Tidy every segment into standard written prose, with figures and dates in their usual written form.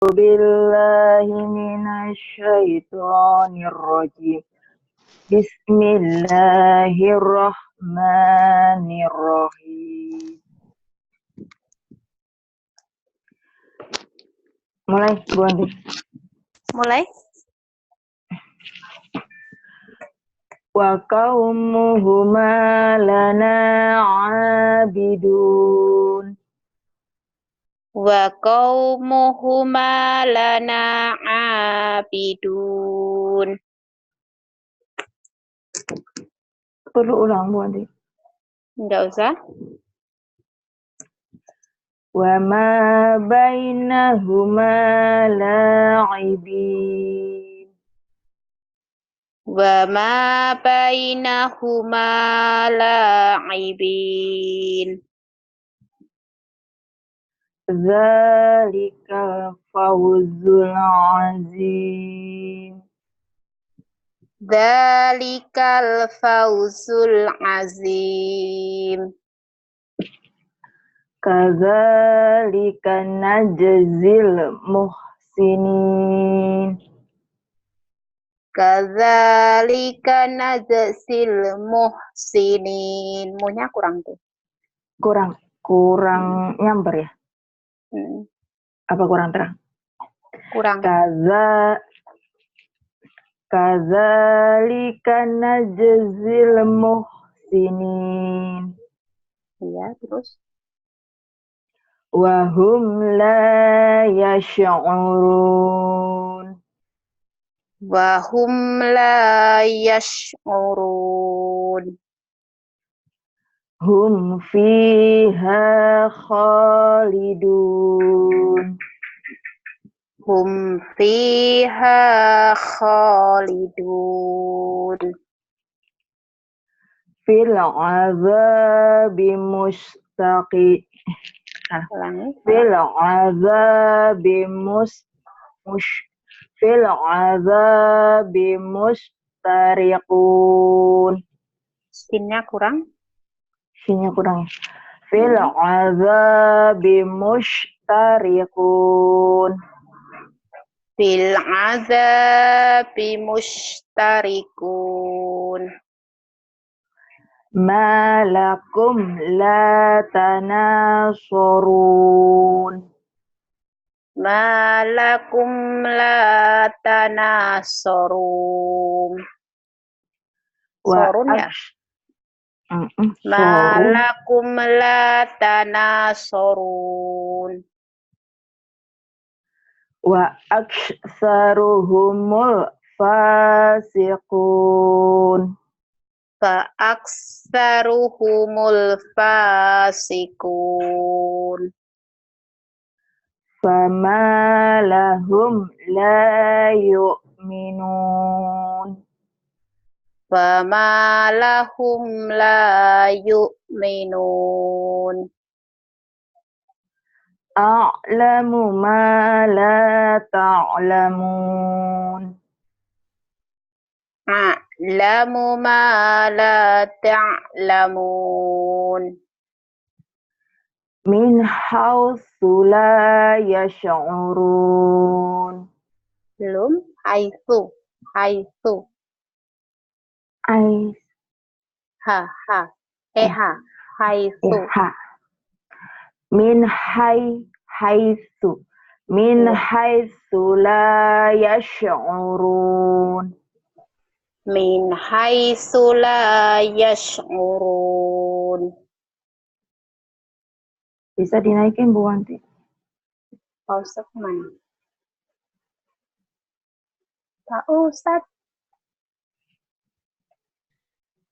billahi minasyaitonir rajim. Bismillahirrahmanirrahim. Mulai, Bu Andi. Mulai. Wa qaumuhuma lana abidun. Wa qaumuhuma lana abidun. Perlu ulang, Bu Andi. Enggak usah. Wa ma bainahuma la'ibin. Wa ma bainahuma la'ibin. Zalikal fawzul azim. Dzalikal fawzul azim. Kadzalika najzil muhsinin. Kadzalika najzil muhsinin. Muhnya kurang tuh. Kurang nyamber ya? Apa kurang terang? Kurang. Kadzalika najzil muhsinin. Iya, terus. Wa hum la yash'urun. Wa hum la yash'urun. Hum fiha khalidun. Hum fiha khalidun. Fil azabi mustaqim. Fil azabi mustariqun. Sinnya kurang. Sinnya kurang ya. Fil azabi mustariqun. Fil azabi mustarikun. Ma lakum la tanasurun. Ma lakum la tanasurun. Sorun ya? Ma lakum la tanasurun. Wa aksaruhumul fasiqun. Fa aksaruhumul fasikun. Fama lahum la yu'minun. Fama lahum la yu'minun. A'lamu ma la ta'lamun. A'lamu ma la ta'lamun. Min hautsu la yash'urun. Belum? Haitsu. Haitsu. Ha. Haitsu. Min haitsu. Min haitsu la yash'urun. Min haitsu la yash'urun. Bisa dinaikin, Bu Wanti? Pak Ustadz mana? Pak Ustadz.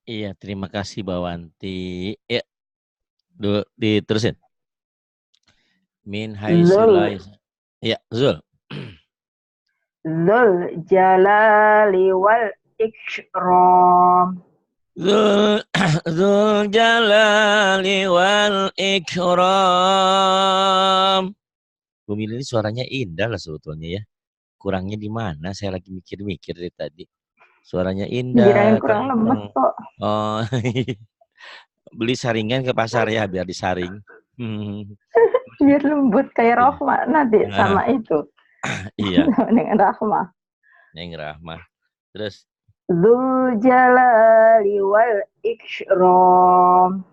Iya, terima kasih Mbak Wanti. Ya, diterusin. Min haitsu. Ya, Zul. Dzul jalali wal ikram. Dzul jalali wal ikram. Bumi ini suaranya indah lah sebetulnya ya. Kurangnya di mana? Saya lagi mikir-mikir dari tadi. Suaranya indah. Kirain kurang lemes kok. Oh, beli saringan ke pasar ya biar disaring. Biar lembut kayak Rohma nanti sama itu. Iya, Dengan rahmah. Neng Rahmah. Terus Dzul jalali wal ikram.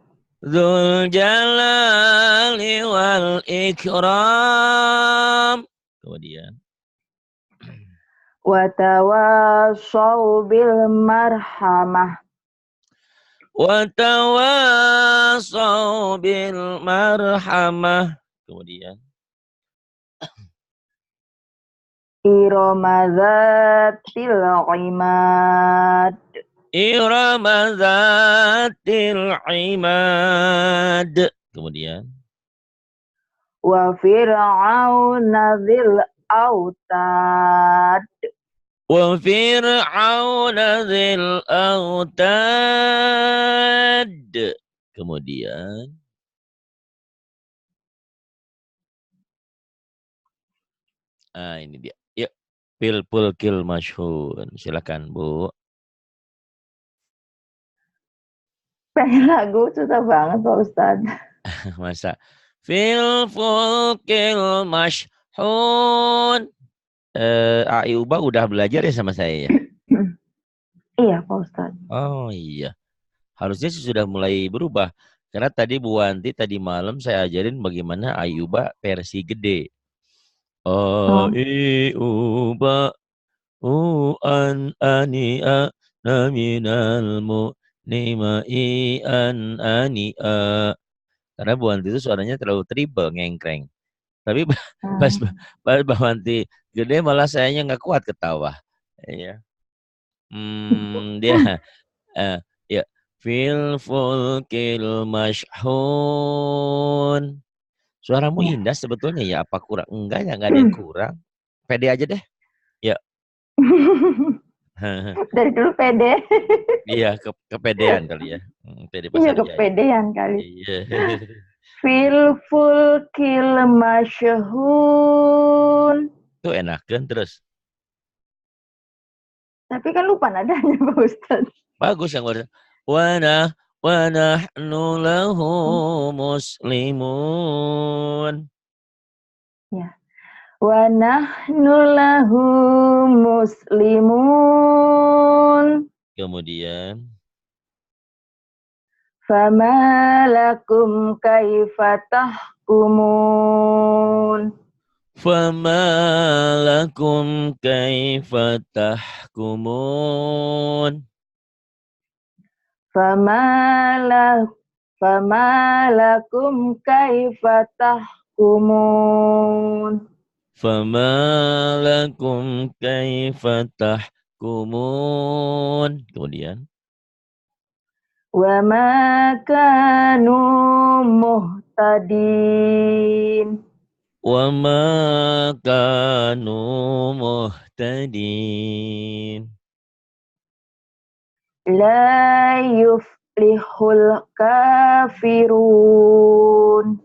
Dzul jalali wal ikram. Kemudian Wa tawassaw bil marhamah. wa tawasaw bil marhamah. Kemudian Irama dzatil imad. Irama dzatil imad. Kemudian Wa fir'auna dzil autad. wa fir'auna dzil autad. Kemudian ini dia. Yuk, fil fulkil masyhun. Silakan, Bu. Pengen lagu susah banget Pak Ustadz. Masa fil fulkil masyhun. Ayuba udah belajar ya sama saya ya? Iya Pak Ustadz. Oh iya. Harusnya sih sudah mulai berubah. Karena tadi Bu Wanti tadi malam saya ajarin bagaimana Ayuba versi gede. Oh, Ayuba an ania naminal nima an ania. Karena Bu Wanti itu suaranya terlalu triple ngengkreng. Tapi pas hmm. pas Bu Wanti gede malah sayanya nggak kuat ketawa. Iya. Dia eh, ya fil fulkil masyhun. Suaramu Ya. indah sebetulnya ya, apa kurang? Enggak ya, enggak ada yang kurang. Pede aja deh. Ya. Dari dulu pede. Iya, kepedean kali ya. Pede Iya Pasar Jaya. kepedean kali. Iya. Fil fulkil masyhun. Itu enak kan terus. Tapi kan lupa nadanya Pak Ustadz. Bagus yang baru. Wa nahnu lahu muslimun. Ya. Wa nahnu lahu muslimun. Kemudian Fama lakum kaifa tahkumun. fama lakum kaifa tahkumun. Fama lakum kaifa tahkumun. Fama lakum kaifa tahkumun. Kemudian Wa ma kanu muhtadin. wa ma kanu muhtadin. La yuflihul kafirun.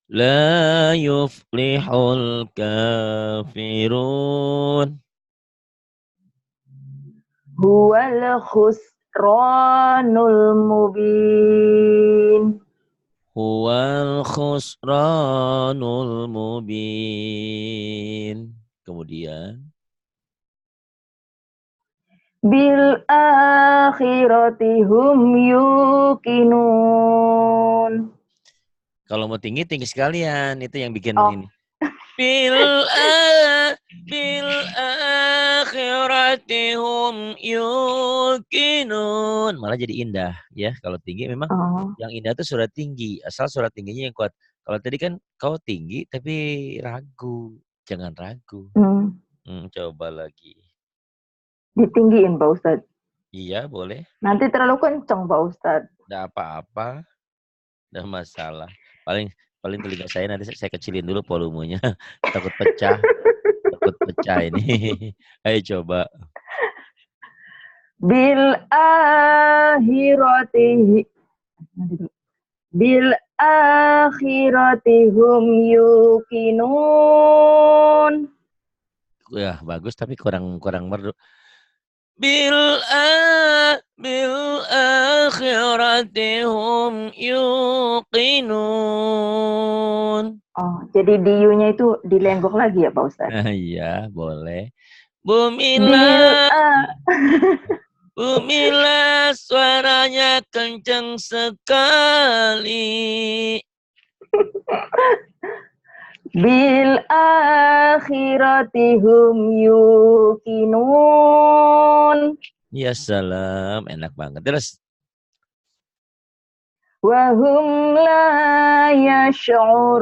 La yuflihul kafirun. Huwal khusranul mubin. Huwal khusranul mubin. Kemudian Bil akhirati hum yuqinun. kalau mau tinggi tinggi sekalian, itu yang bikin Oh. ini. Bil akhirati hum yuqinun. Malah jadi indah ya. Kalau tinggi memang Oh. yang indah itu surat tinggi, asal surat tingginya yang kuat. Kalau tadi kan kau tinggi tapi ragu. Jangan ragu. Coba lagi. Ditinggiin Pak Ustadz. Iya, boleh. Nanti terlalu kenceng Pak Ustadz. Nggak apa-apa. Nggak masalah. Paling telinga saya nanti saya kecilin dulu volumenya. Takut pecah. Takut pecah ini. Ayo coba. Bil akhirati hum yuqinun. Ya, bagus tapi kurang merdu. Bil akhirati hum yuqinun. Oh, jadi di you-nya itu dilenggok lagi ya Pak Ustadz? Iya, boleh. Bil Bumilah, bumilah suaranya kencang sekali. bil akhirati hum yuqinun Ya salam, enak banget. Terus, wa hum la yash'urun.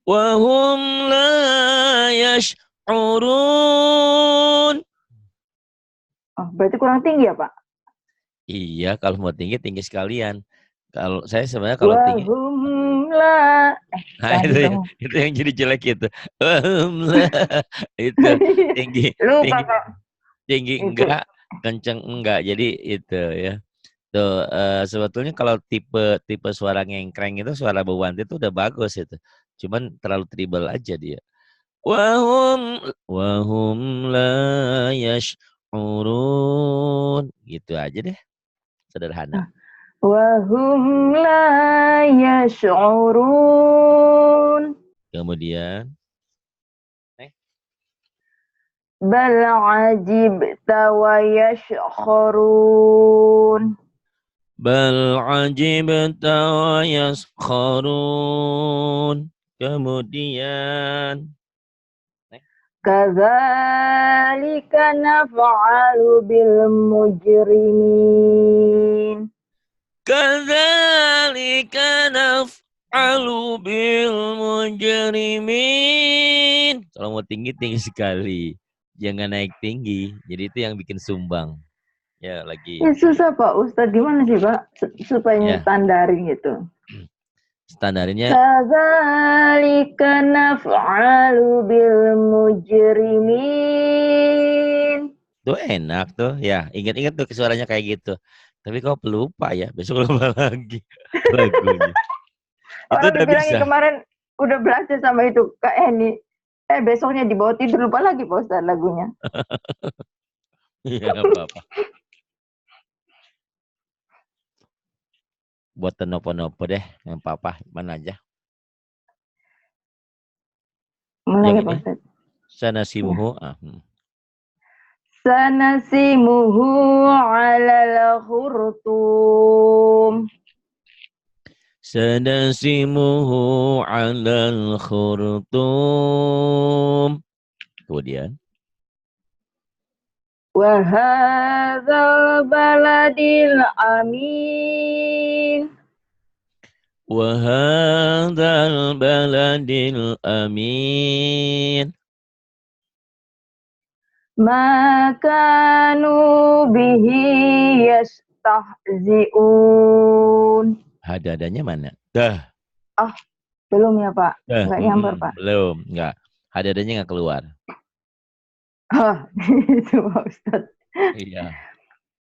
wahum la yash'urun. Oh, berarti kurang tinggi ya Pak? Iya, kalau mau tinggi, tinggi sekalian. Kalau saya sebenarnya kalau Wa tinggi, hum la nah jangan itu ditemu. itu yang jadi jelek itu. Wahum la, itu tinggi, Lupa tinggi, Kak. tinggi Itu. enggak, kenceng enggak. Jadi itu ya. Tuh, sebetulnya kalau tipe tipe suara ngengkreng itu, suara Bewanti itu udah bagus itu. Cuman terlalu tribal aja dia. Wahum la yash'urun. Gitu aja deh. Sederhana. Wa hum la yash'urun. Kemudian, Bal ajibta wa yashkhurun. bal ajibta wa yaskharun. Kemudian, Kadzalika naf'alu bil mujrimin. kadzalika naf'alu bil mujrimin. Kalau mau tinggi, tinggi sekali. Jangan naik tinggi. Jadi itu yang bikin sumbang. Ya, lagi. Ya susah Pak Ustadz, gimana sih Pak supaya Ya, nyetandarin gitu. standarnya Kadzalika naf'alu bil mujrimin. tuh enak tuh. Ya, ingat-ingat tuh suaranya kayak gitu. Tapi kau pelupa ya. Besok lupa lagi lagunya. Itu Orang udah dibilangin bisa. kemarin udah belajar sama itu Kak Eni. Besoknya dibawa tidur lupa lagi Pak Ustadz lagunya. Iya, nggak apa-apa. Buat nopo-nopo deh. Yang apa-apa. Mana aja. Mulai Yang ya Pak ini. Ustadz. Sana Ya. simuhu. Sanasimuhu alal khurtum. Sanasimuhu alal khurtum. Kemudian. Wahadzal baladil amin. Wahadal baladil amin. Makanu bihi yastahzi'un. Hadadanya mana? Dah. Ah, belum ya Pak. Dah. Nggak nyamper Pak. Belum. Enggak. Hadadanya nggak keluar. Ah, itu Pak Ustadz. Iya.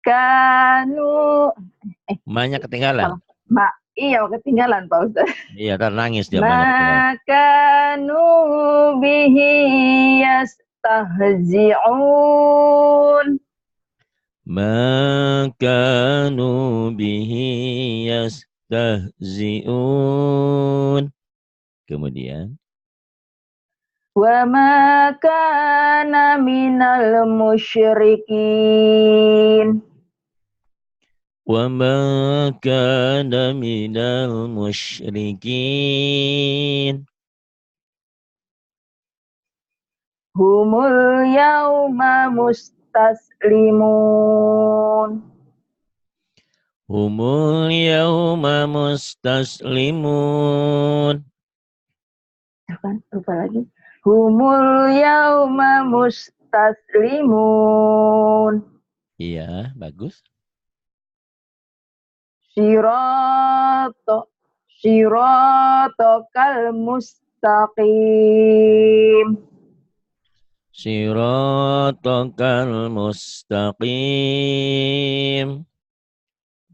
Kanu. Emaknya ketinggalan. Salah. Mak, iya ketinggalan Pak Ustadz. Iya, ntar nangis dia emaknya ketinggalan. Makanu bihi yastahzi'un. Makanu bihi yastahzi'un. Kemudian. Wa ma kana minal musyrikin. Wa ma kana minal musyrikin. Humul yauma mustaslimun. Humul yawma mustaslimun. Kan, lupa lagi. Humul yauma mustaslimun. Iya, bagus. Sirotokal mustaqim. Siratal mustaqim.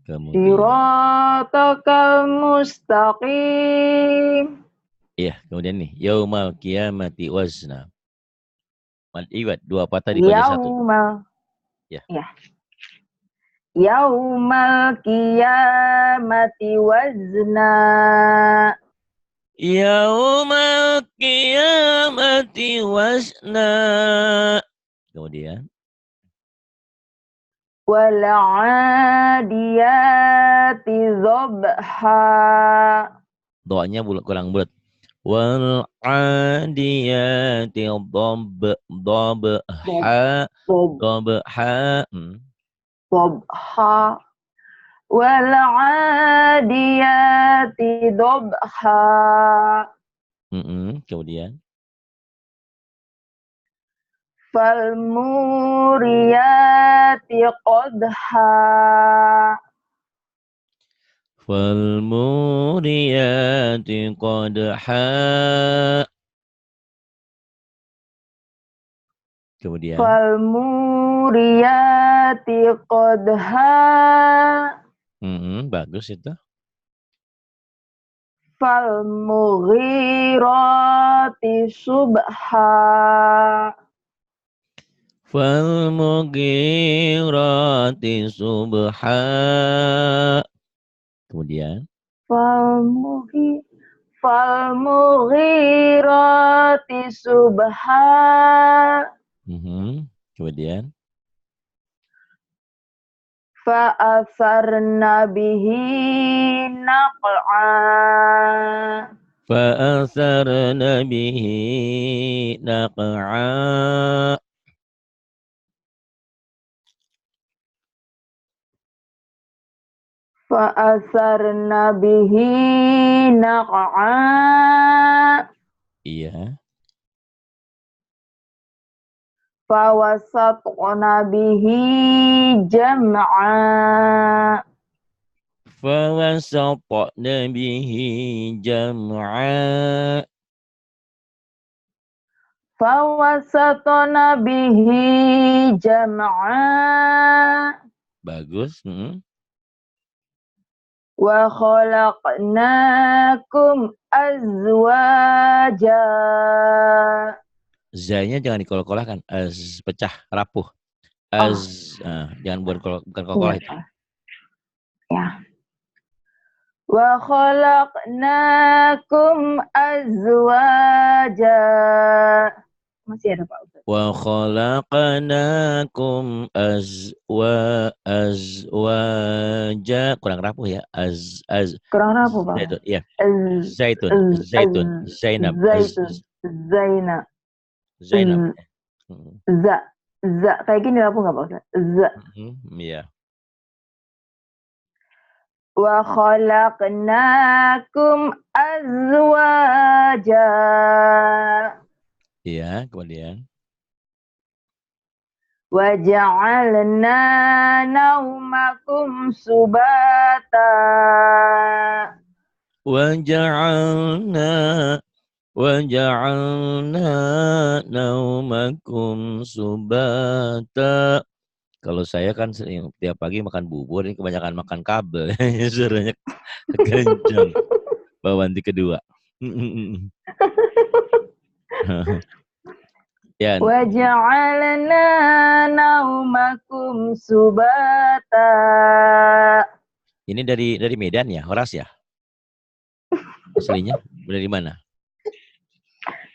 Kemudian. Sirotokal mustaqim. Iya, kemudian nih. Yaumal qiyamati wazna. Iwat, dua patah dibaca satu. Yaumal. Ya. Ya. Yaumal qiyamati wazna. Yaumal qiyamati wasna. Kemudian. Wal'adiyati dhabha. Doanya kurang bulat. Wal adiyati dhabha dhabha. Dhabha. Wal'adiyati dhabha. Kemudian. Falmuriyati qadha. Falmuriyati qadha. Kemudian. Falmuriyati qadha. Bagus itu. Falmughirati subha. Falmughirati subha. Kemudian. Falmughirati subha. Kemudian. Fa'atharna bihi naq'a. Fa'atharna bihi naq'a. Fa'atharna bihi naq'a. Iya. Fawasatna bihi jam'a. Fawasatna bihi jam'a. Fawasatna bihi jam'a. Bagus. Wa khalaqnakum azwaja. Zanya jangan dikol-kolahkan. Pecah, rapuh. Jangan bukan kol-kolah itu. Ya. Wa khalaqnakum azwaja. Masih ada Pak Ustaz. Wa khalaqnakum azwaja. Kurang rapuh ya. Kurang rapuh Pak. Zaitun. Iya. Zaitun. Zainab. Zainab. Zainab. Kayak gini rapuh nggak Pak Ustaz? Iya. Wa khalaqnakum azwaja. Iya, kemudian. Wa ja'alna naumakum subata. Wa ja'alna naumakum subata. Kalau saya kan tiap pagi makan bubur, ini kebanyakan makan kabel. Suaranya kencang. Bawanti kedua. Ya. Wa ja'alna naumakum subata. Ini dari Medan ya, Horas ya? Aslinya dari mana?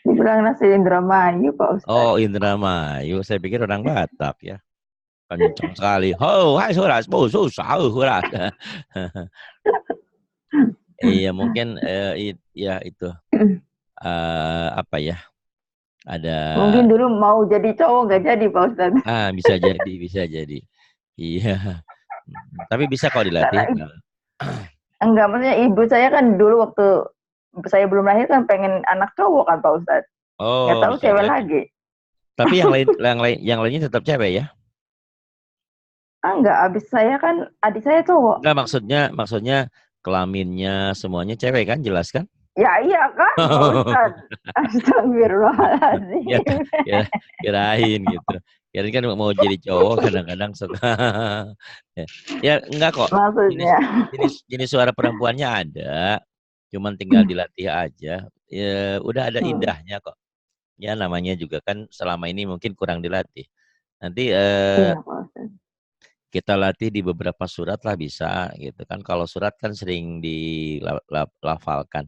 Dibilang nasi Indramayu Pak Ustaz. Oh, Indramayu. Saya pikir orang Batak ya. Kencang sekali. Oh, hai Horas, susah Horas. Iya, mungkin ya itu. Apa ya? Ada. Mungkin dulu mau jadi cowok nggak jadi Pak Ustaz. Bisa jadi. Iya. Tapi bisa kok dilatih. Enggak, maksudnya ibu saya kan dulu waktu saya belum lahir kan pengen anak cowok kan Pak Ustaz. Oh, nggak tahu cewek lagi. Tapi yang lainnya tetap cewek ya? Enggak, abis saya kan adik saya cowok. Enggak, maksudnya kelaminnya semuanya cewek kan, jelas kan? Ya iya kan, Pak Ustaz. Astagfirullahaladzim. Ya, kirain gitu. Kirain kan mau jadi cowok kadang-kadang suka. Ya enggak kok. Maksudnya. Jenis suara perempuannya ada. Cuman tinggal dilatih aja. Ya, udah ada indahnya kok. Ya namanya juga kan selama ini mungkin kurang dilatih. Nanti kita latih di beberapa surat lah bisa gitu kan. Kalau surat kan sering dilafalkan.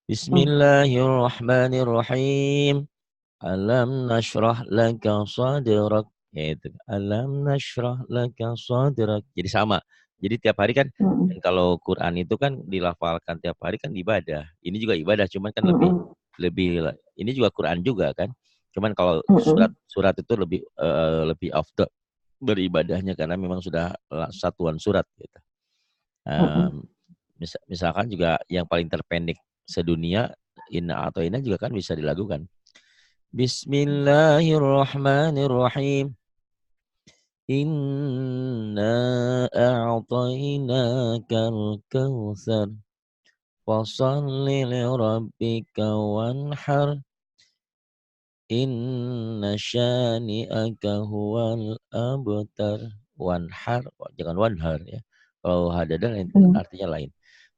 Bismillahirrahmanirrahim. Alam nashrah laka sadrak. Ya itu. Alam nashrah laka sadrak. Jadi sama. Jadi tiap hari kan, Mm-mm. kalau Quran itu kan dilafalkan tiap hari kan ibadah. Ini juga ibadah, cuman kan lebih Mm-mm. lebih ini juga Quran juga kan. Cuman kalau Mm-mm. surat itu lebih afdal beribadahnya karena memang sudah satuan surat gitu. Mm-mm. Misalkan juga yang paling terpendek sedunia Inna atau Inna juga kan bisa dilakukan. Bismillahirrahmanirrahim. Inna a'tainakal kautsar. Fashalli lirabbika wanhar. Inna syani'aka huwal abtar. Wanhar, jangan wanhar ya. Kalau hadada Mm. artinya lain.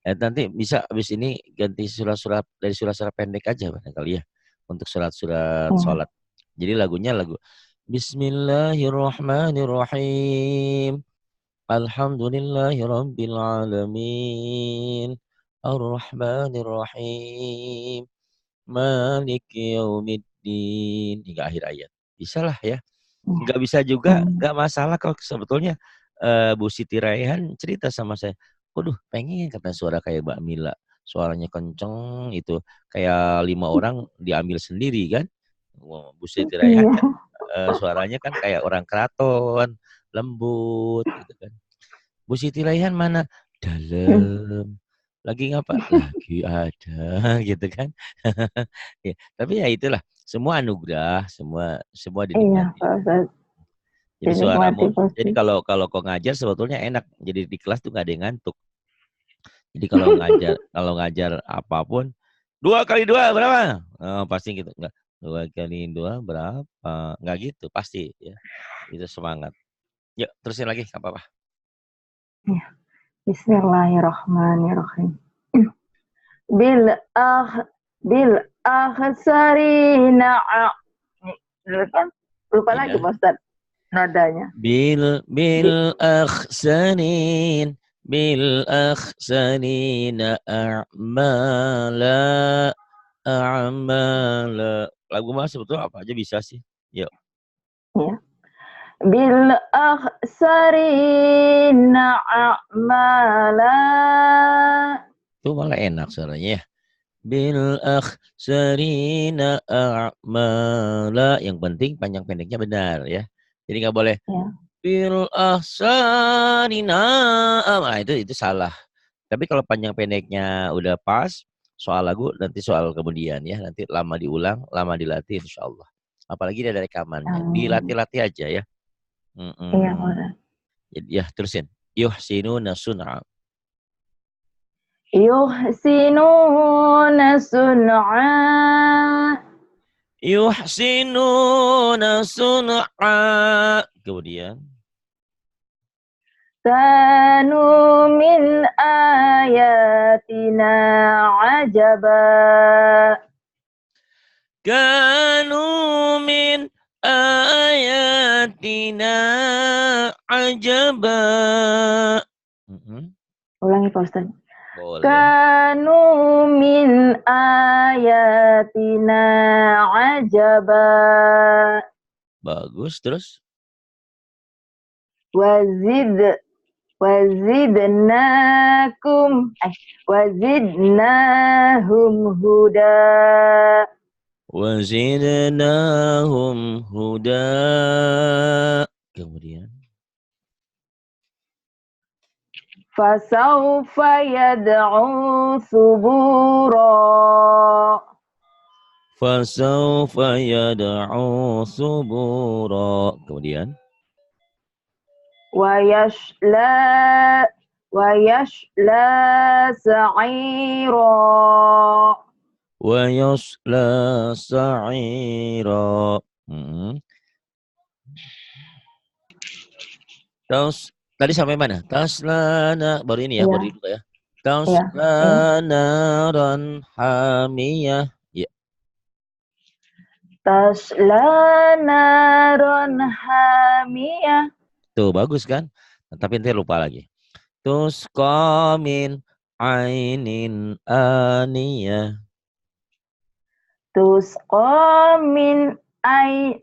Nanti bisa habis ini ganti surat-surat dari surat-surat pendek aja barangkali ya. Untuk surat-surat Iya. sholat. Jadi lagunya lagu Bismillahirrahmanirrahim. Alhamdulillahirabbil alamin. Ar-Rahmanirrahim. Maliki yaumiddin. Hingga akhir ayat. Bisa lah ya. Iya. Nggak bisa juga, Mm. nggak masalah kalau sebetulnya Bu Siti Raihan cerita sama saya. Waduh, pengen kata suara kayak Mbak Mila. Suaranya kenceng itu. Kayak 5 orang diambil sendiri kan. Wah, Bu Siti Raihan Iya. kan suaranya kan kayak orang keraton. Lembut gitu kan. Bu Siti Raihan mana? Dalam. Lagi ngapa? Lagi ada gitu kan. Ya, tapi ya itulah. Semua anugerah, semua Iya, dinikmati. Pak Ustadz. Jadi Dinikmati suaramu, jadi pasti. kalau kalau kau ngajar sebetulnya enak. Jadi di kelas tuh nggak ada yang ngantuk. Jadi kalau ngajar apapun, 2 kali 2 berapa? Oh, pasti gitu. Enggak. 2 kali 2 berapa? Enggak gitu, pasti ya. Itu semangat. Yuk, terusin lagi, nggak apa-apa. Iya. Bismillahirrahmanirrahim. Bil ah bil akhsarina dulu kan lupa lagi Iya. Pak Ustadz nadanya. Bil akhsanin a'mala a'mala. Lagu mah sebetulnya apa aja bisa sih. Yuk. Ya. Bil akhsarina a'mala. Itu malah enak suaranya ya. Bil akhsarina a'mala. Yang penting panjang pendeknya benar ya. Jadi nggak boleh Ya. bil akhsarina. Nah, itu salah. Tapi kalau panjang pendeknya udah pas, soal lagu nanti soal kemudian ya. Nanti lama diulang, lama dilatih insya Allah. Apalagi ada rekamannya. Amin. Dilatih-latih aja ya. Iya, Pak Mm-mm. Ustadz. Ya terusin. Yuhsinuna sun'a. Yuhsinuna sun'a. Yuhsinuna sun'a. Kemudian. Kanu min ayatina ajaba. Kanu min ayatina ajaba. Ulangi Pak Ustadz. Boleh. Kanu min ayatina ajaba. Bagus. Terus. Wazidnahum huda. Wazidnahum huda. Kemudian. Fasawfa yad'u subura. Fasawfa yad'u subura. Kemudian. Wa yashla sa'ira. Wa yasla sa'ira. Terus tadi sampai mana? Taslana baru ini ya, Iya. baru dibuka ya. Taslanaran hamiyah. Ya. Tasla naron hamiyah. Tuh bagus kan? Tapi nanti lupa lagi. Tusqa min ainin aniyah. tusqa min ay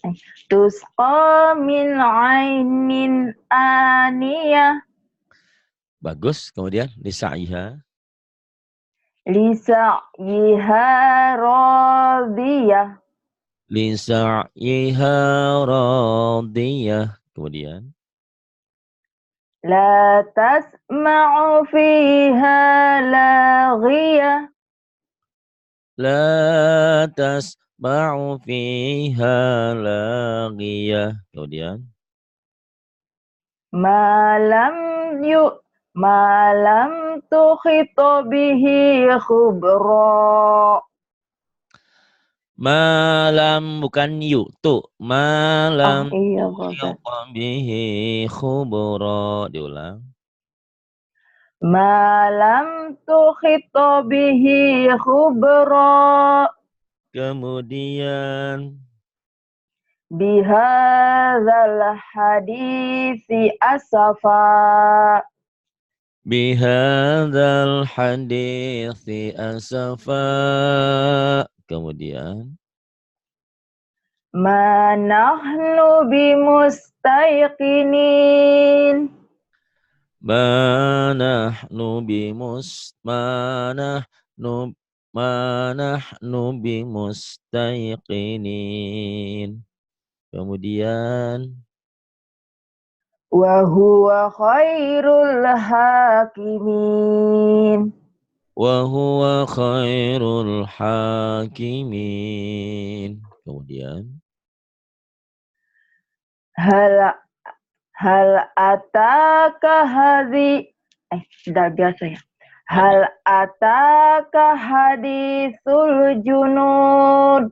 tusqa min ainin aniyah Bagus. Kemudian lisaiha. lisa'yiha radiyah Lisaiha radiyah. Kemudian la tasma'u fiha laghiyah la tasma'u fiha laghiyah. Kemudian malam malam tukhita bihi khubra malam bukan yu tu oh malam iya Bapak yuqa bihi khubra. Diulang. malam tukhita bihi khubra Kemudian bihadzal hadisi asafa bihadzal hadithi asafa. Kemudian ma nahnu bimustayqinin manahnu bimustayqinin. Kemudian wa huwa khairul hakimin wa huwa khairul hakimin. Kemudian hal hal ataka sudah biasa ya hal ataka hadisul junud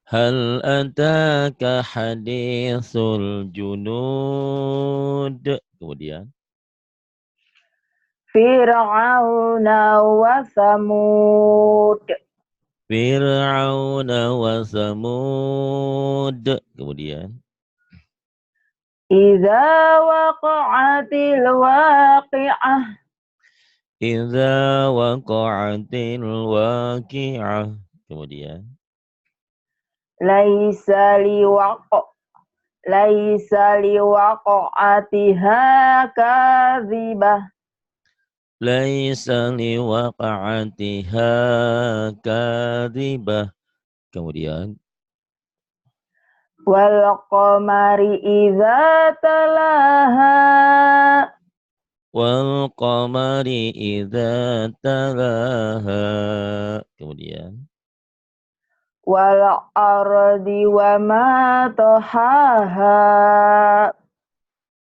hal ataka hadithul junud. Kemudian fir'auna wa samud Fir'auna wa Samud. Kemudian idza waqa'atil waqi'ah idza waqa'atil waqi'ah. Kemudian laisa liwaqa'atiha kadhibah laisa liwaqa'atiha kadhibah. Kemudian wal qamari idza talaha wal qamari idza talaha. Kemudian wal ardi wa ma tahaha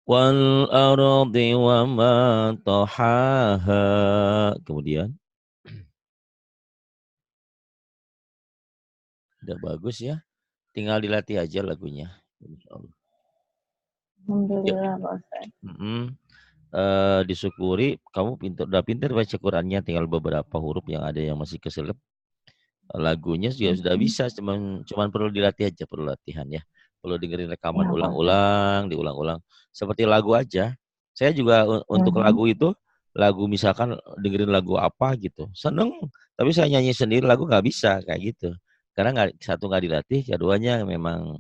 wal ardi wa ma tahaha. Kemudian udah bagus ya. Tinggal dilatih aja lagunya. Insyaallah. alhamdulillah Pak Ustaz. Disyukuri kamu udah pintar baca Qurannya, tinggal beberapa huruf yang ada yang masih keselip. Lagunya juga sudah bisa, cuman perlu dilatih aja, perlu latihan ya. Perlu dengerin rekaman Iya, Pak. ulang-ulang, diulang-ulang. Seperti lagu aja. Saya juga untuk lagu itu, lagu misalkan dengerin lagu apa gitu, seneng. Tapi saya nyanyi sendiri lagu nggak bisa kayak gitu. Karena satu nggak dilatih, keduanya memang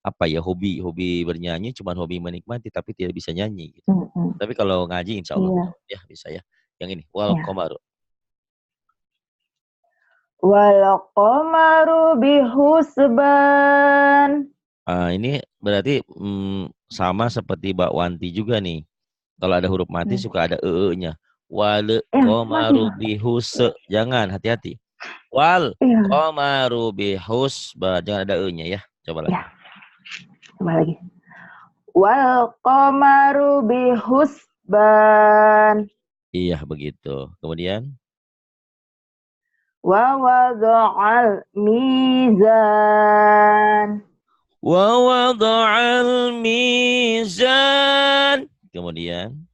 apa ya, hobi bernyanyi, cuman hobi menikmati tapi tidak bisa nyanyi gitu. Tapi kalau ngaji insya Allah ya bisa ya. Yang ini wal qamaru. Wal qamaru bihusban. Ini berarti sama seperti Mbak Wanti juga nih. Kalau ada huruf mati suka ada nya. Wal qamaru bihus. Jangan, hati-hati. Wal qamaru bihusban. Jangan ada nya ya. Coba lagi. Ya. Coba lagi. Wal qamaru bihusban. Iya, begitu. Kemudian Wa wada'al mizan. wa wada'al mizan. Kemudian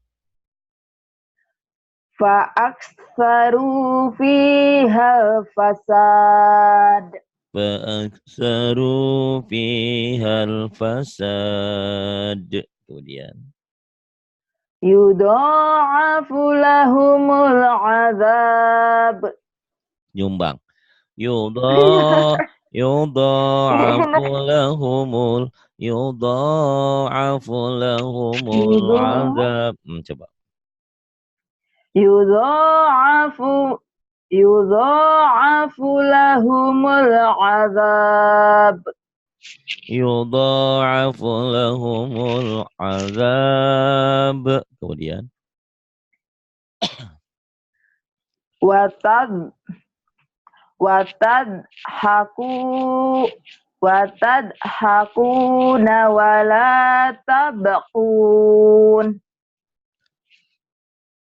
Fa aktsaru fihal fasad. Fa'aksaru fihal fasad. Kemudian Yudha'afu lahumul azab. nyumbang. Yudha yudha'afu lahumul yudha'afu lahumul Yudha- azab. Coba. Yudha'afu yudha'afu lahumul azab. Yudha'afu lahumul azab. Kemudian Watad watad hakuna wala tabqun.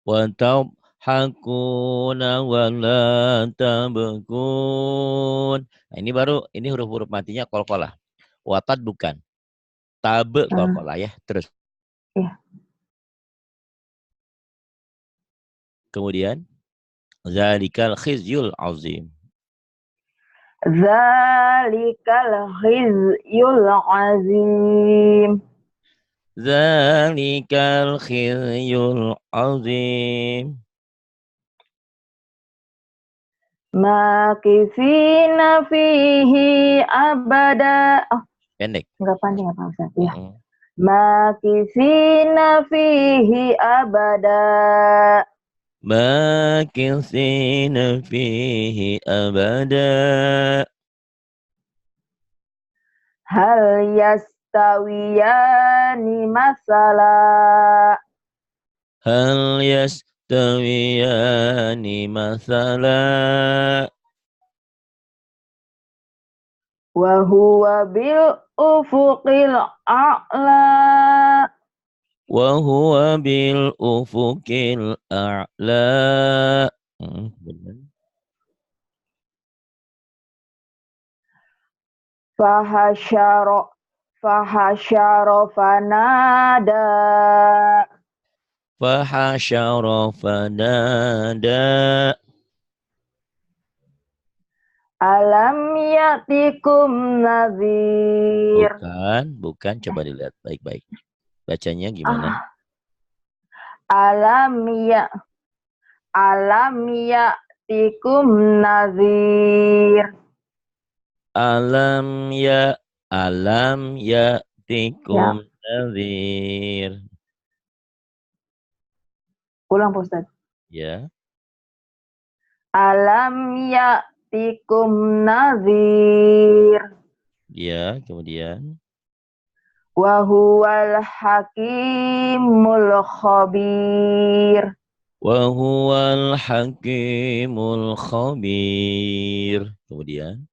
wa tabhakuna wa la tabkun. Nah, ini huruf-huruf matinya qalqalah. Watad bukan. Tab qalqalah ya. Terus. Iya. Kemudian zalikal khizyul azim. Zalikal khizyul azim. Zalikal khizyul azim. Makifina fihi abada. Oh, Pendek. enggak panjang apa Ustaz? Ya. Mm-mm. Makifina fihi abada. Makithina fihi abada. Hal yastawiyani masala. Hal yastawiyani mathala. Wa huwa bil ufuqil a'la. Wa huwa bil ufuqil a'la. Benar. Fahasharo fanada. Fahasyara fanada. Alam yatikum nazir. Bukan. Coba dilihat baik-baik. Bacanya gimana? Alam yatikum nazir. Alam ya'tikum nadhir. Ulang Pak Ustaz. Ya. Alam ya'tikum nazir. Ya, kemudian. Wa huwal hakimul khabir. Wa huwal hakimul khabir. Kemudian.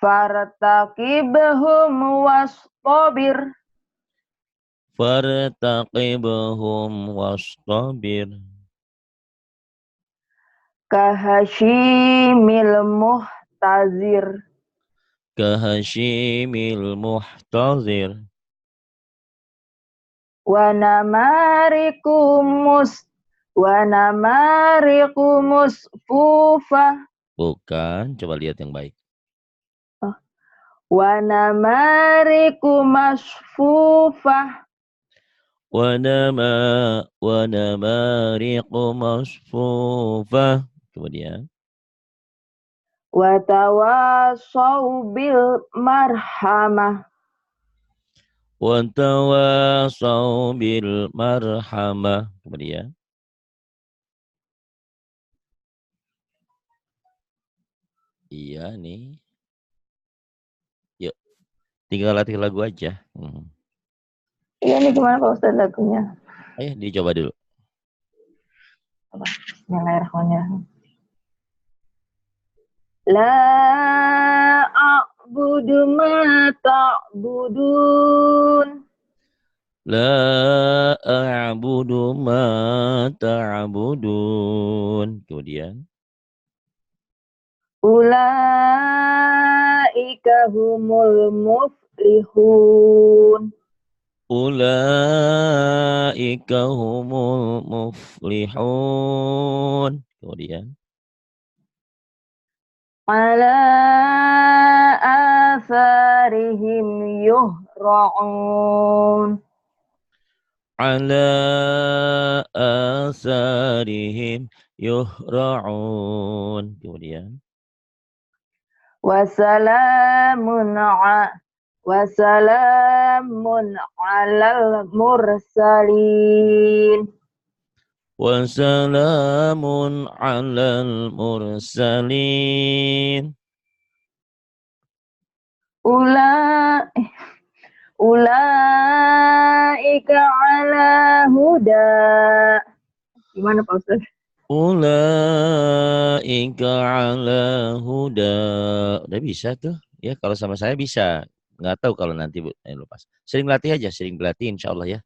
Fartaqibhum wastabir. Fartaqibhum wastabir. Kahashimil muhtazir. Kahashimil muhtazir. Wa namariku musfufah. Bukan, coba lihat yang baik. Wa namariku masfufah. Wa namariqu masfufah. Kemudian. Wa tawasaw bil marhamah. Wa tawasaw bil marhamah. Kemudian. Iya nih. Yuk, tinggal latih lagu aja. Iya nih gimana Pak Ustaz lagunya? Ayo dicoba dulu. Bismillahirrahmanirrahim. La a'budu ma ta'budun. La a'budu ma ta'budun. Kemudian. Ulaika humul muflihun. Ulaika humul muflihun. Kemudian. Ala atharihim yuhra'un. Ala asarihim yuhra'un. Kemudian. Wasalamun alal mursalin. Wassalamun alal mursalin. Ulaika ala huda. Gimana Pak Ustaz? Ulaika ala huda. Udah bisa tuh. Ya kalau sama saya bisa. Nggak tahu kalau nanti lupa. Sering latih aja, sering berlatih insya Allah ya.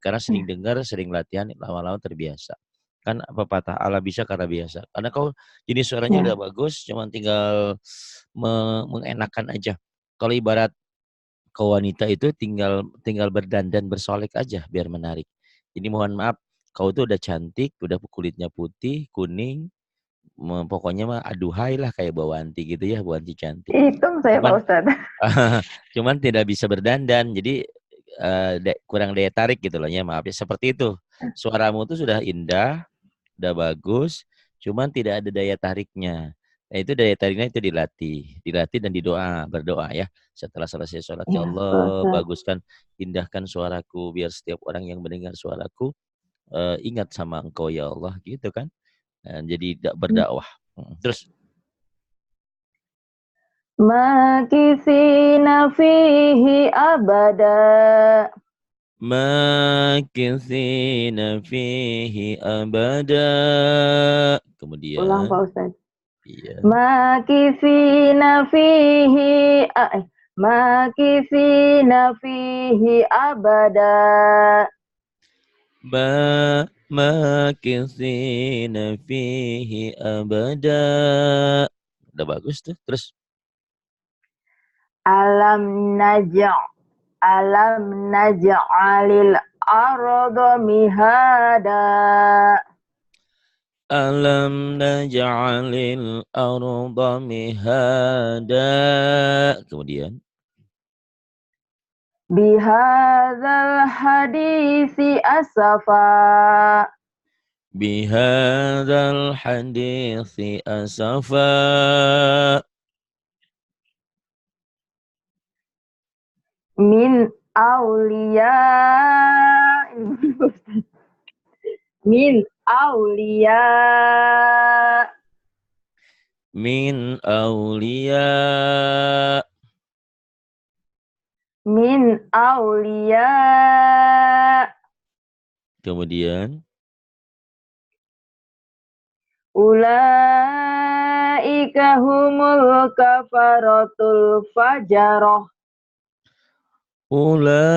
Karena sering dengar, sering latihan, lama-lama terbiasa. Kan pepatah ala bisa karena biasa. Karena kau jenis suaranya Ya. udah bagus, cuman tinggal mengenakan aja. Kalau ibarat kau wanita itu tinggal berdandan bersolek aja biar menarik. Jadi mohon maaf, kau tuh udah cantik, udah kulitnya putih, kuning, pokoknya mah aduhai lah kayak Bu Wanti gitu ya, Bu Wanti cantik. Hitung saya Pak Cuman Ustaz. cuman tidak bisa berdandan, jadi kurang daya tarik gitu loh ya, maaf ya. Seperti itu. Suaramu tuh sudah indah, udah bagus, cuman tidak ada daya tariknya. Nah, itu daya tariknya itu dilatih dan berdoa ya. Setelah selesai sholat, ya Ya, Pak Allah, Ustaz. baguskan, indahkan suaraku biar setiap orang yang mendengar suaraku ingat sama Engkau ya Allah, gitu kan. Jadi berdakwah. Terus Makisina fihi abada. makithina fihi abada. Ulang Pak Kemudian, Ustaz. iya. Makisina fihi makisina fihi abada. Makithina fihi abada. Udah bagus tuh. Terus Alam naja' alam naj'alil arda mihada. alam naj'alil arda mihada. Kemudian Bihadzal hadisi asafa. bihadzal hadithi asafa. Min aulia min aulia Min aulia. min aulia Kemudian ulaika humul kafaratul fajaroh. ulaika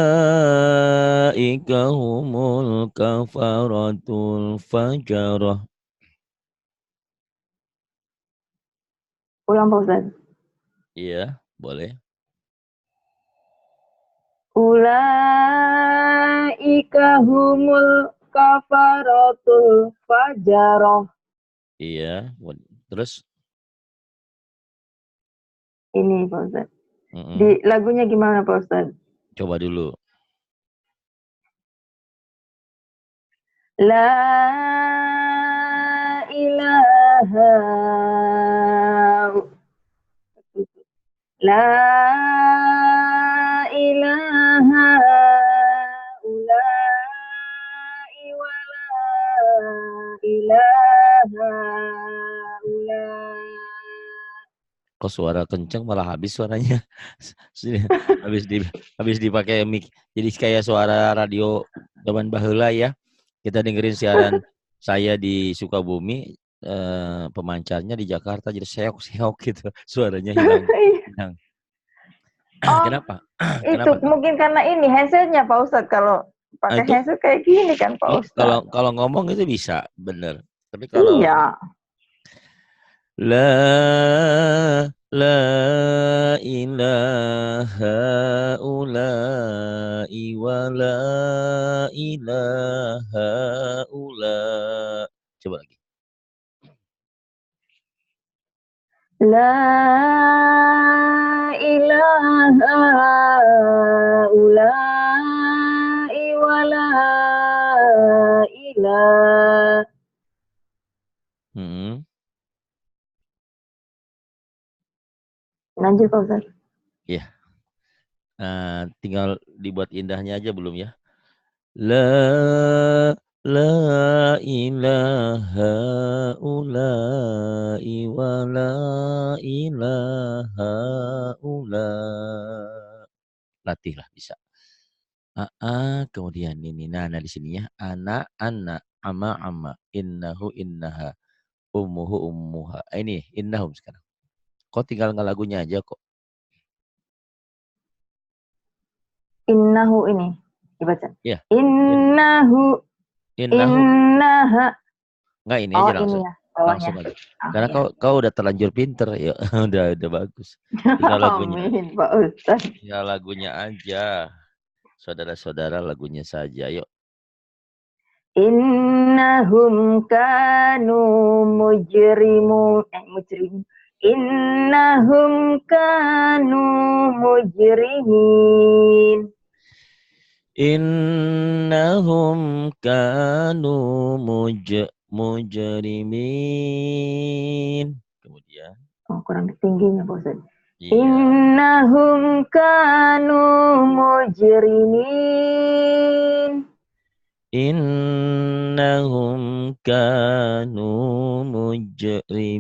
humul kafaratul fajarah. Ulang Pak Ustaz. Iya, boleh. Ulaika humul kafaratul fajaroh. Iya, terus Ini Pak Ustaz. mm-mm. Di lagunya gimana Pak Ustaz? Coba dulu. La ilaha La ilaha ulai wa la ilaha ulai. Kok suara kenceng malah habis suaranya. habis di habis dipakai mic. Jadi kayak suara radio zaman baheula ya. Kita dengerin siaran saya di Sukabumi, pemancarnya di Jakarta jadi seok-seok gitu. Suaranya hilang. Hilang. Oh, Kenapa? itu Kenapa tuh? mungkin karena ini handsetnya Pak Ustadz. Kalau pakai Itu handset kayak gini kan Pak kalau Ustadz. kalau ngomong itu bisa, bener. Tapi kalau ini Iya. la ilaha ula'i wa la ilaha ula. Coba lagi. La ilaha ulai wa la ilaha. Hmm. Lanjut Pak Ustaz. Tinggal dibuat indahnya aja belum ya? La ilaha ula'i wa la ilaha ula. Latihlah bisa. Kemudian ini nah di sini ya. Anak ama innahu innaha ummuhu ummuha. Ini innahum sekarang. Kok tinggal ngelagunya aja kok. Innahu ini dibaca. Iya. Innahu Innahu. innaha. Enggak ini Oh aja langsung. ini ya bawahnya. Langsung aja. Oh, Karena ya. kau udah terlanjur pinter ya. udah bagus. Tinggal lagunya. Amin Pak Ustaz. Tinggal lagunya aja. Saudara-saudara lagunya saja. Yuk. Innahum kanu mujrimun. Innahum kanu mujrimin. Innahum kanu mujrimin. Kemudian. Oh, kurang tingginya Pak Ustaz. Iya. Innahum kanu mujrimin. Innahum kanu mujrimin.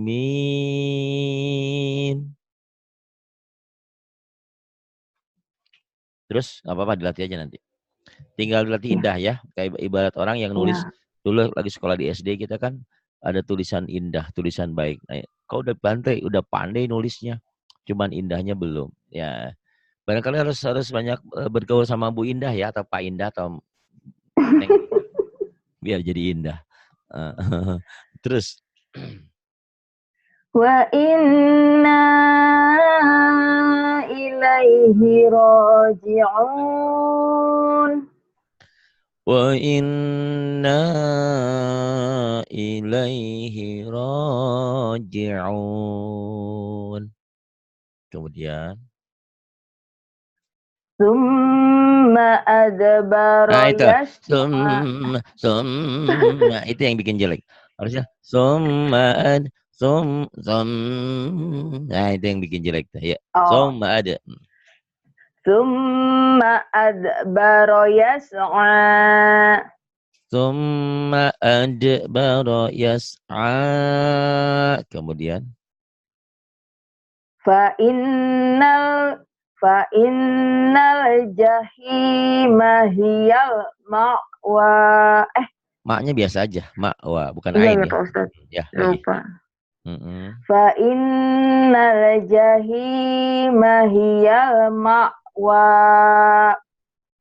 Terus apa-apa dilatih aja nanti. Tinggal dilatih indah ya. Kayak ibarat orang yang nulis dulu lagi sekolah di SD kita kan ada tulisan indah, tulisan baik. Nah, kau udah pandai nulisnya. Cuman indahnya belum. Ya. Barangkali harus banyak bergaul sama Bu Indah ya atau Pak Indah atau Neng, biar jadi indah. Terus Wa inna ilaihi raji'un. wa inna ilaihi raji'un. Kemudian Summa adbara itu yas'a. itu yang bikin jelek. Harusnya nah itu yang bikin jelek tuh ya. Oh. Ada. Summa adbara yas'a. Summa adbara yas'a. Kemudian fa innal jahima hiyal ma'wa. Maknya biasa aja, ma'wa bukan Iya ain ya ya. Pak Ustaz. Ya, lagi. Lupa. Fa innal jahima hiyal ma'wa.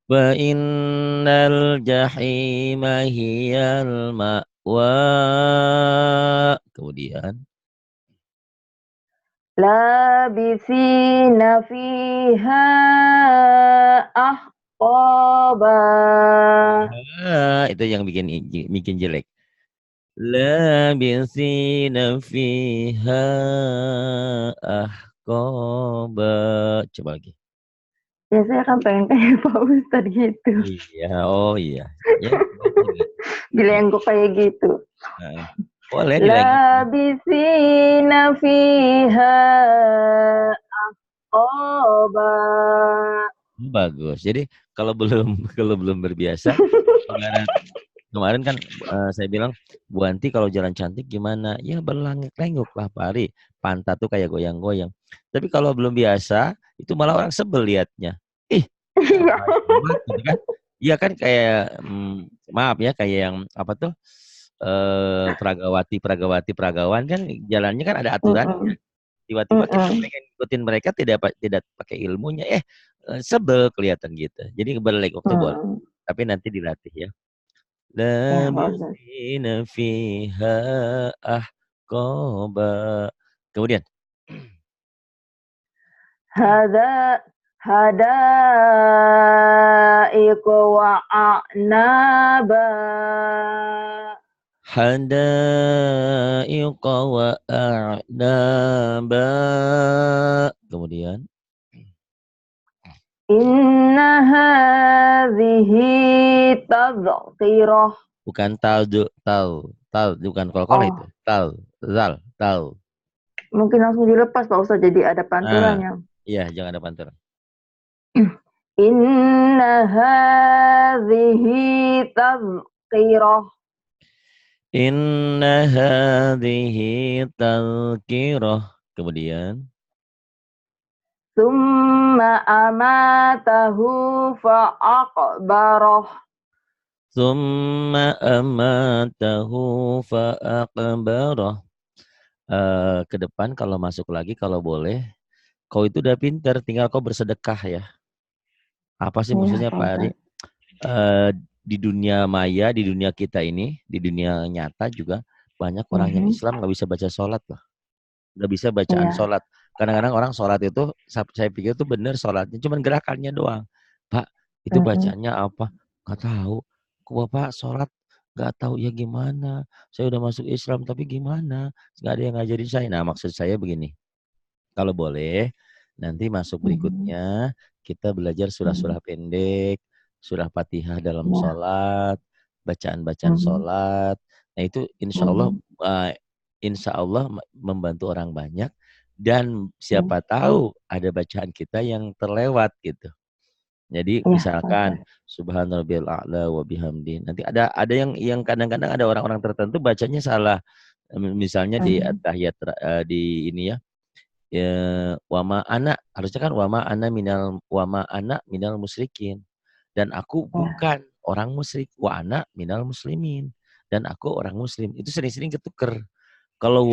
Fa innal jahima hiyal ma'wa. Kemudian Labisina fiha ahqaba. Itu yang bikin jelek. Labisina fiha ahqaba. Coba lagi. Ya saya kan pengen kayak Pak Ustadz gitu. Iya, oh iya. Ya, Bila yang kok kayak gitu. boleh Labisina fiha ahqaba. Bagus. Jadi kalau belum berbiasa, kemarin kan saya bilang Bu Anti kalau jalan cantik gimana? Ya berlengek-lengok lah Pak Ari. Pantat tuh kayak goyang-goyang. Tapi kalau belum biasa, itu malah orang sebel liatnya. Ih, gitu kan? Iya kan kayak maaf ya kayak yang apa tuh peragawan kan jalannya kan ada aturannya. Tiba-tiba kita pengen ikutin mereka tidak pakai ilmunya. Sebel kelihatan gitu. Jadi berlengok tuh boleh. Tapi nanti dilatih ya. Labisina fiha ahqaba. Kemudian Hadaiqa wa a'naba. Hadaiqa wa a'naba. Kemudian Inna hadhihi tadhkirah. bukan tal bukan kol itu. Tal. Mungkin langsung dilepas Pak Ustadz, jadi ada pantulannya. Iya, jangan ada pantulan. Inna hadhihi tazkirah. Inna hadhihi tadhkirah. Kemudian Summa amatahu fa'aqbarah. summa amatahu fa'aqbarah. Ke depan kalau masuk lagi kalau boleh, kau itu udah pinter, tinggal kau bersedekah ya. Apa sih Iya, maksudnya Pak Pak Ari? Ustadz. Di dunia maya, di dunia kita ini, di dunia nyata juga banyak orang yang Islam nggak bisa baca sholat loh. Nggak bisa bacaan Iya. sholat. Kadang-kadang orang sholat itu, saya pikir itu benar sholatnya, cuman gerakannya doang. Pak, itu bacaannya apa? Nggak tahu. Kok Bapak sholat nggak tahu ya gimana? Saya udah masuk Islam tapi gimana? Nggak ada yang ngajarin saya. Nah maksud saya begini, kalau boleh nanti masuk berikutnya kita belajar surah-surah pendek, surah Fatihah dalam Iya. sholat, bacaan-bacaan sholat. Nah itu insya Allah membantu orang banyak dan siapa tahu ada bacaan kita yang terlewat gitu. Jadi Iya, misalkan subhanarabbiyal a'la wa bihamdi. Nanti ada yang kadang-kadang ada orang-orang tertentu bacanya salah. Misalnya di tahiyat di ini ya. Ya wama anak harusnya kan wama anak minal musyrikin, dan aku bukan orang musyrik, wa anak minal muslimin, dan aku orang muslim. Itu sering-sering ketuker. Kalau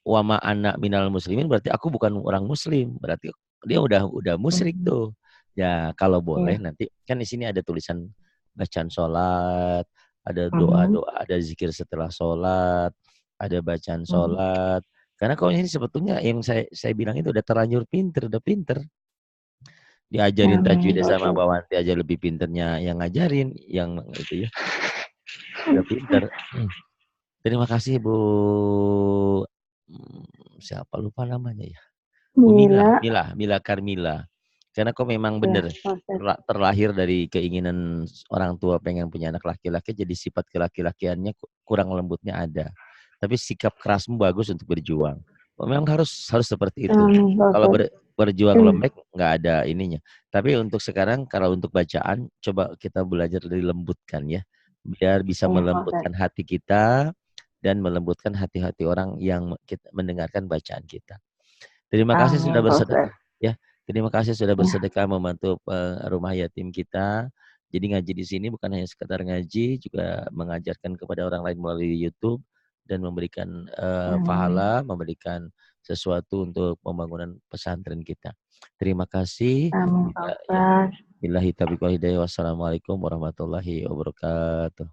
wama anak minal muslimin berarti aku bukan orang muslim, berarti dia udah musyrik tuh. Ya kalau boleh nanti kan di sini ada tulisan bacaan sholat, ada doa-doa, ada zikir setelah sholat, ada bacaan sholat. Karena kalau ini sebetulnya yang saya bilang itu udah terlanjur pinter, udah pinter. Diajarin tajwid sama Bawanti aja lebih pinternya yang ngajarin, yang itu ya. Udah pinter. Terima kasih Bu. Siapa lupa namanya ya? Bu Mila Karmila. Karena kok memang benar terlahir dari keinginan orang tua pengen punya anak laki-laki, jadi sifat kelaki-lakiannya kurang lembutnya ada. Tapi sikap kerasmu bagus untuk berjuang. Memang harus seperti itu. Kalau berjuang lembek nggak ada ininya. Tapi untuk sekarang kalau untuk bacaan coba kita belajar dari lembutkan ya, biar bisa melembutkan hati kita dan melembutkan hati-hati orang yang mendengarkan bacaan kita. Terima kasih sudah bersedekah ya. Terima kasih sudah bersedekah membantu rumah yatim kita. Jadi ngaji di sini bukan hanya sekedar ngaji, juga mengajarkan kepada orang lain melalui YouTube dan memberikan pahala, memberikan sesuatu untuk pembangunan pesantren kita. Terima kasih. Billahi taufiq wal hidayah. Wassalamualaikum warahmatullahi wabarakatuh.